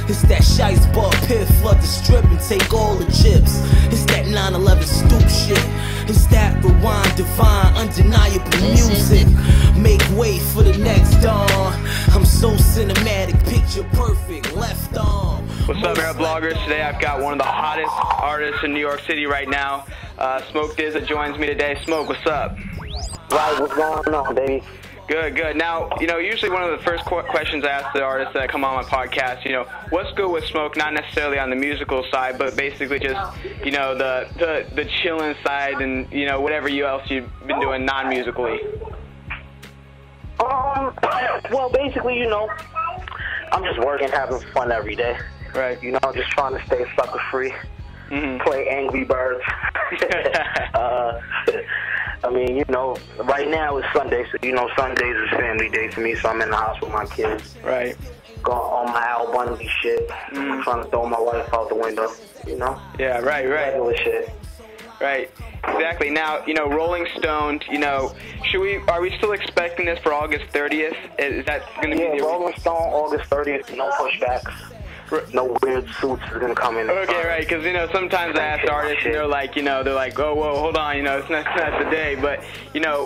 It's that shice bar pit, flood the strip and take all the chips. It's that 9/11 stoop shit. It's that rewind, divine, undeniable music. Make way for the next dawn. I'm so cinematic, picture perfect, left arm. What's up, Air Bloggers? Today I've got one of the hottest artists in New York City right now. Smoke DZA joins me today. Smoke, what's up? Right, what's going on, baby? Good, good. Now, usually one of the first questions I ask the artists that come on my podcast, what's good with Smoke? Not necessarily on the musical side, but basically just, the chilling side and, whatever else you've been doing non-musically. Well, basically, I'm just working, having fun every day. Right. Just trying to stay sucker free. Play Angry Birds. I mean, right now it's Sunday, so Sundays is family day to me, so I'm in the house with my kids. Right. Going on my Al Bundy shit. I'm trying to throw my wife out the window, Yeah, right. Regular shit. Right. Exactly. Now, Rolling Stone, are we still expecting this for August 30th? Is that going to be the... Rolling Stone, August 30th, no pushbacks. No weird suits is going to come in. Okay, right, because, sometimes I ask artists and they're like, oh, whoa, hold on, it's not the day. But,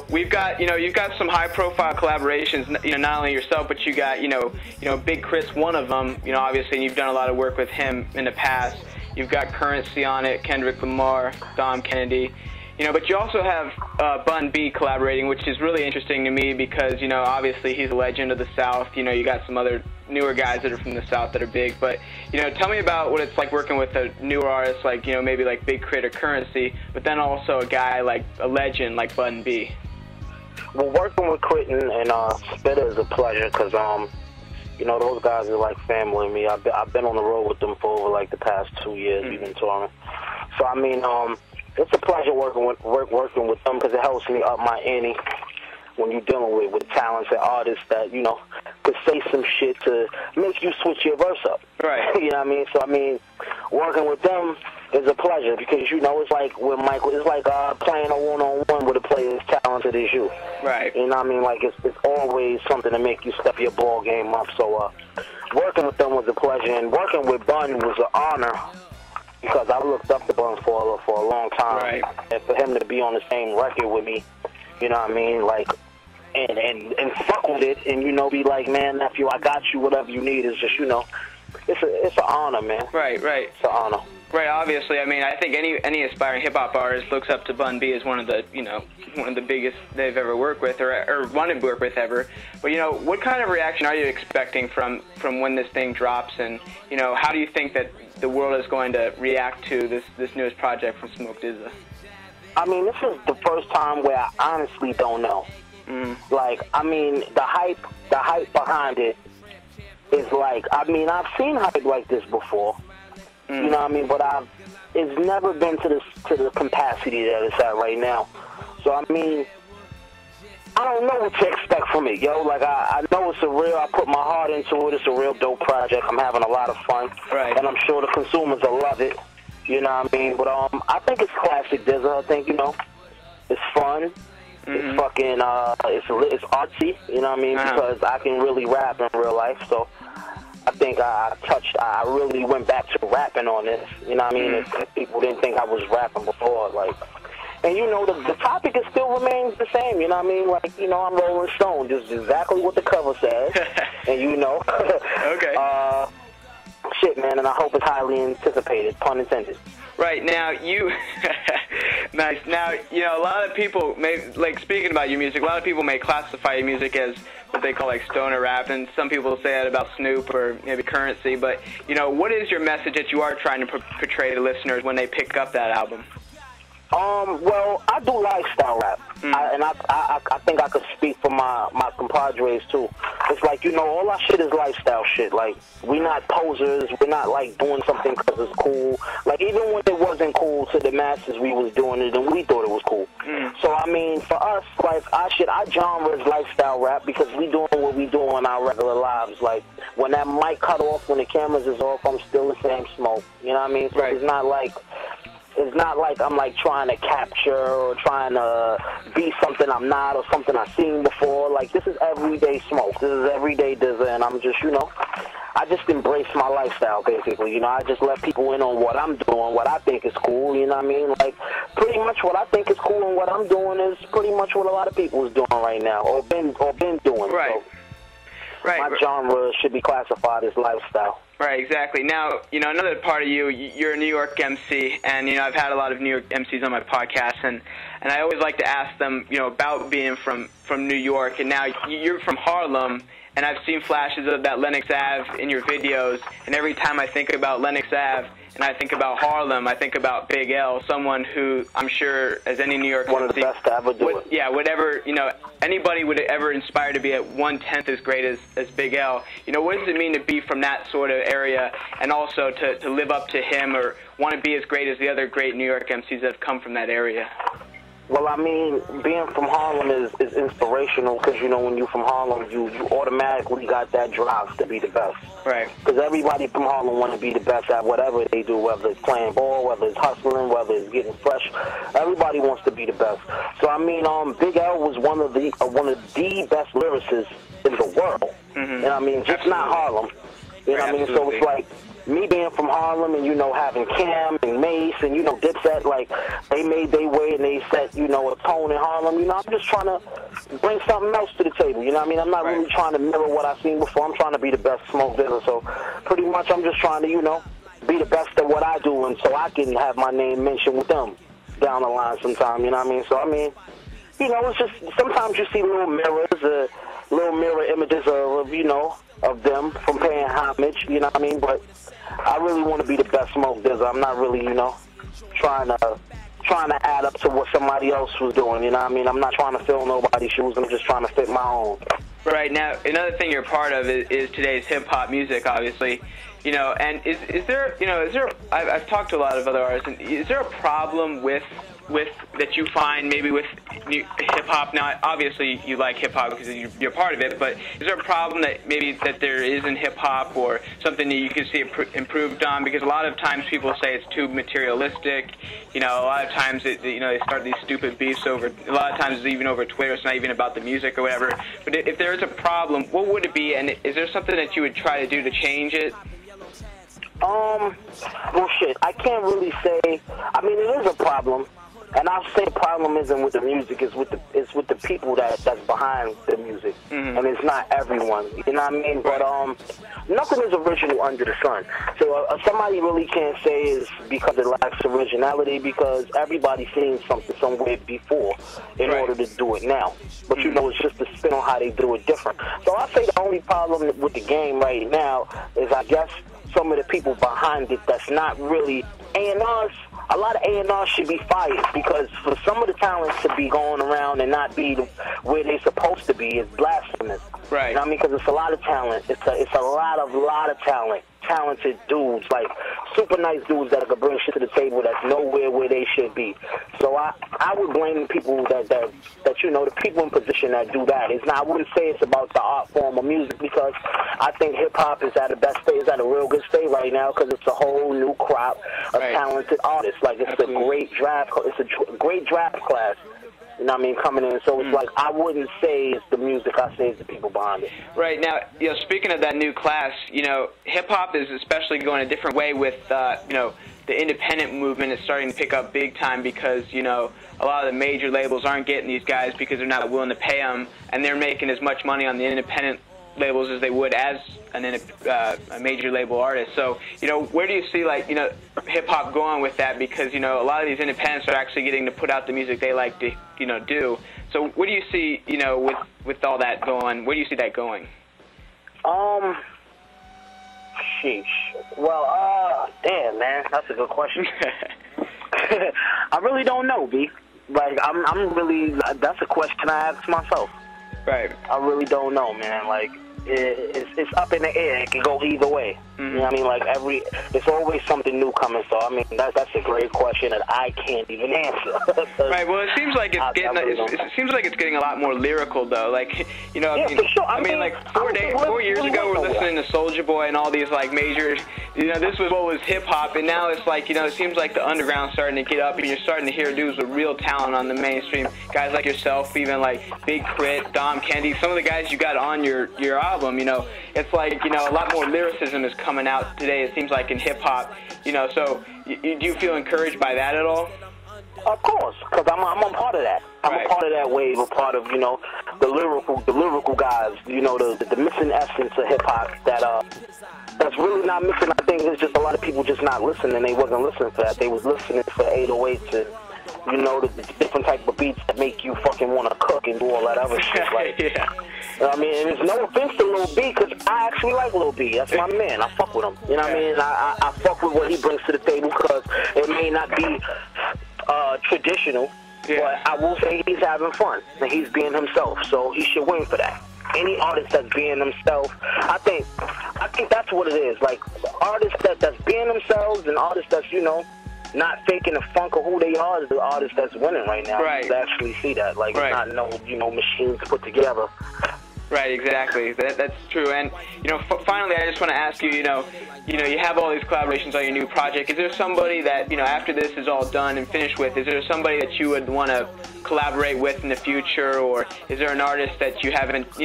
we've got, you've got some high-profile collaborations, not only yourself, but you got, Big Chris, one of them, obviously, and you've done a lot of work with him in the past. You've got Currency on it, Kendrick Lamar, Dom Kennedy. But you also have Bun B collaborating, which is really interesting to me because, obviously he's a legend of the South. You got some other newer guys that are from the South that are big. But, tell me about what it's like working with a newer artist like, maybe like Big Crit or Currency, but then also a guy like a legend like Bun B. Well, working with Crit and Spitter is a pleasure because, those guys are like family to me. I've been on the road with them for over like the past 2 years. We've been touring. So, I mean, it's a pleasure working with them because it helps me up my ante when you're dealing with talented artists that, could say some shit to make you switch your verse up. Right. You know what I mean? So, I mean, working with them is a pleasure because, it's like with Michael, it's like playing a one-on-one with a player as talented as you. Right. You know what I mean? Like, it's always something to make you step your ball game up. So, working with them was a pleasure, and working with Bun was an honor. Because I looked up to Bun for a long time, right. And for him to be on the same record with me, you know what I mean, like, and fuck with it, and be like, man, nephew, I got you. Whatever you need is just, it's an honor, man. Right. It's an honor. Right. Obviously, I mean, I think any aspiring hip hop artist looks up to Bun B as one of the biggest they've ever worked with or wanted to work with ever. But what kind of reaction are you expecting from when this thing drops, and how do you think that the world is going to react to this newest project from Smoke DZA? I mean, this is the first time where I honestly don't know. Like, I mean, the hype behind it is like, I mean, I've seen hype like this before. You know what I mean? But it's never been to the capacity that it's at right now. So, I mean, I don't know what to expect from it, yo. Like, I know I put my heart into it. It's a real dope project. I'm having a lot of fun. Right. And I'm sure the consumers will love it. You know what I mean? But I think it's classic DZA. I think, it's fun. It's fucking, it's artsy, you know what I mean? Because I can really rap in real life. So I think I really went back to rapping on this. You know what I mean? If people didn't think I was rapping before, like... And, the topic still remains the same, you know what I mean? Like, I'm Rolling Stone, just exactly what the cover says. And, Okay. Shit, man, and I hope it's highly anticipated, pun intended. Right, now, nice. Now, a lot of people speaking about your music, a lot of people may classify your music as what they call, like, stoner rap, and some people say that about Snoop or maybe Currency, but, what is your message that you are trying to portray to listeners when they pick up that album? Well, I do lifestyle rap, and I think I could speak for my compadres too. It's like, all our shit is lifestyle shit. Like, we're not posers. We're not like doing something because it's cool. Like, even when it wasn't cool to the masses, we was doing it and we thought it was cool. So I mean, for us, like, our genre is lifestyle rap because we doing what we do in our regular lives. Like, when that mic cut off, when the cameras is off, I'm still the same Smoke. You know what I mean? So it's not like I'm like trying to capture or trying to be something I'm not or something I've seen before. Like, this is everyday Smoke. This is everyday DZA, and I'm just, I just embrace my lifestyle, basically. You know, I just let people in on what I'm doing, what I think is cool, you know what I mean? Like, pretty much what I think is cool and what I'm doing is pretty much what a lot of people is doing right now, or been doing. Right. So right. my genre should be classified as lifestyle. Right, exactly. Now, you know, another part of you're a New York MC, and, you know, I've had a lot of New York MCs on my podcast, and I always like to ask them, you know, about being from New York, and now you're from Harlem, and I've seen flashes of that Lenox Ave in your videos, and every time I think about Lenox Ave and I think about Harlem, I think about Big L, someone who I'm sure, as any New York one of the best to ever do it. Yeah, whatever, you know, anybody would ever inspire to be at 1/10 as great as Big L. You know, what does it mean to be from that sort of area, and also to live up to him or want to be as great as the other great New York MCs that have come from that area? Well, I mean, being from Harlem is inspirational because, you know, when you're from Harlem, you automatically got that drive to be the best. Right. Because everybody from Harlem want to be the best at whatever they do, whether it's playing ball, whether it's hustling, whether it's getting fresh. Everybody wants to be the best. So, I mean, Big L was one of the best lyricists in the world. Mm-hmm. You know what I mean? Just not Harlem. You know what I mean? So it's like, me being from Harlem and, you know, having Cam and Mace and, you know, Dipset, like, they made their way and they set, you know, a tone in Harlem. You know, I'm just trying to bring something else to the table. You know what I mean? I'm not really trying to mirror what I've seen before. I'm trying to be the best Smoke DZA. So pretty much I'm just trying to, you know, be the best at what I do, and so I can have my name mentioned with them down the line sometime. You know what I mean? So, I mean, you know, it's just sometimes you see little mirrors, little mirror images of, you know, of them from paying homage, you know what I mean? But I really want to be the best Smoke DZA. I'm not really, you know, trying to add up to what somebody else was doing, you know what I mean? I'm not trying to fill nobody's shoes. I'm just trying to fit my own. Right. Now, another thing you're part of is today's hip-hop music, obviously. You know, and is there, you know, I've talked to a lot of other artists, and is there a problem with that you find maybe with hip-hop? Now, obviously you like hip-hop because you're part of it, but is there a problem that maybe that there is in hip-hop, or something that you can see improved on? Because a lot of times people say it's too materialistic. You know, a lot of times you know, they start these stupid beefs over, a lot of times it's even over Twitter. It's not even about the music or whatever. But if there is a problem, what would it be, and is there something that you would try to do to change it? Well, shit, I can't really say. I mean, it is a problem, and I'll say the problem isn't with the music. It's with the people that's behind the music, and it's not everyone. You know what I mean? But nothing is original under the sun. So somebody really can't say it's because it lacks originality, because everybody's seen something somewhere before in order to do it now. But you know, it's just a spin on how they do it different. So I say the only problem with the game right now is, I guess, some of the people behind it that's not really A&Rs. A lot of A&Rs should be fired, because for some of the talents to be going around and not be where they're supposed to be is blasphemous. Right. You know what I mean? Because it's a lot of talent. It's a lot of talent. Talented dudes, like super nice dudes that could bring shit to the table that's nowhere where they should be. So I would blame the people that you know, the people in position that do that. It's not. I wouldn't say it's about the art form of music, because I think hip hop is at the best state, is at a real good state right now, because it's a whole new crop of talented artists. Like it's a great draft. It's a great draft class. You know what I mean, coming in. So it's like, I wouldn't say it's the music, I say it's the people behind it. Right. Now, you know, speaking of that new class, you know, hip-hop is especially going a different way with, you know, the independent movement is starting to pick up big time, because, you know, a lot of the major labels aren't getting these guys because they're not willing to pay them, and they're making as much money on the independent labels as they would as a major label artist. So, you know, where do you see, like, you know, hip-hop going with that? Because, you know, a lot of these independents are actually getting to put out the music they like to, you know, do. So what do you see, you know, with all that going, where do you see that going? Sheesh. Well, damn, man, that's a good question. I really don't know, B. Like, I'm really, that's a question I ask myself. Right. I really don't know, man. Like, it's up in the air. It can go either way. You know what I mean? Like, there's always something new coming. So, I mean, that's a great question that I can't even answer. Right. Well, it seems like it seems like it's getting a lot more lyrical, though. Like, you know, yeah, I mean, for sure. I mean, like 4 years ago, we're listening to Soulja Boy and all these like major this was what was hip-hop, and now it's like, it seems like the underground's starting to get up, and you're starting to hear dudes with real talent on the mainstream, guys like yourself, even like Big Crit, Dom Kennedy, some of the guys you got on your album, it's like, a lot more lyricism is coming out today, it seems like, in hip-hop, so do you feel encouraged by that at all? Of course, because I'm a part of that. I'm a part of that wave, a part of, the lyrical guys, the missing essence of hip-hop that's really not missing. I think it's just a lot of people just not listening. They wasn't listening for that. They was listening for 808s and, the different type of beats that make you fucking want to cook and do all that other shit. Like, yeah. I mean, and there's no offense to Lil B, because I actually like Lil B. That's my man. I fuck with him. You know what I mean? I fuck with what he brings to the table, because it may not be traditional, but I will say he's having fun and he's being himself, so he should win for that. Any artist that's being themselves, I think that's what it is. Like, artists that's being themselves, and artists that's not faking the funk of who they are, is the artist that's winning right now. Right. You actually see that. Like, it's not machines put together. Right, exactly. That's true. And finally, I just want to ask you. You have all these collaborations on your new project. Is there somebody that after this is all done and finished with? Is there somebody that you would want to collaborate with in the future, or is there an artist that you haven't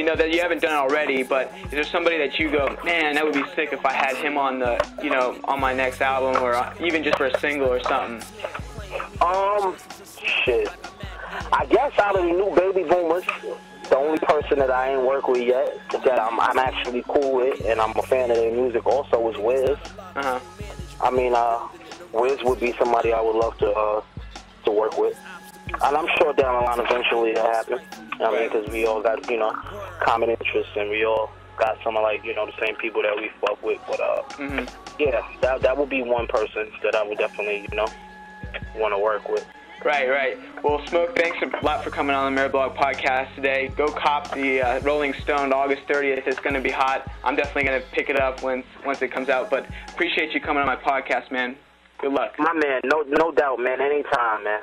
done already? But is there somebody that you go, man, that would be sick if I had him on the on my next album, or even just for a single or something? Shit. I guess out of the new baby boomers, the only person that I ain't worked with yet that I'm actually cool with and I'm a fan of their music also is Wiz. I mean, Wiz would be somebody I would love to work with. And I'm sure down the line eventually it'll happen. I mean, because we all got, common interests, and we all got some of, like, the same people that we fuck with. But, yeah, that would be one person that I would definitely, want to work with. Right. Well, Smoke, thanks a lot for coming on the Marablog podcast today. Go cop the Rolling Stone August 30th. It's going to be hot. I'm definitely going to pick it up once it comes out. But appreciate you coming on my podcast, man. Good luck. My man, no doubt, man. Anytime, man.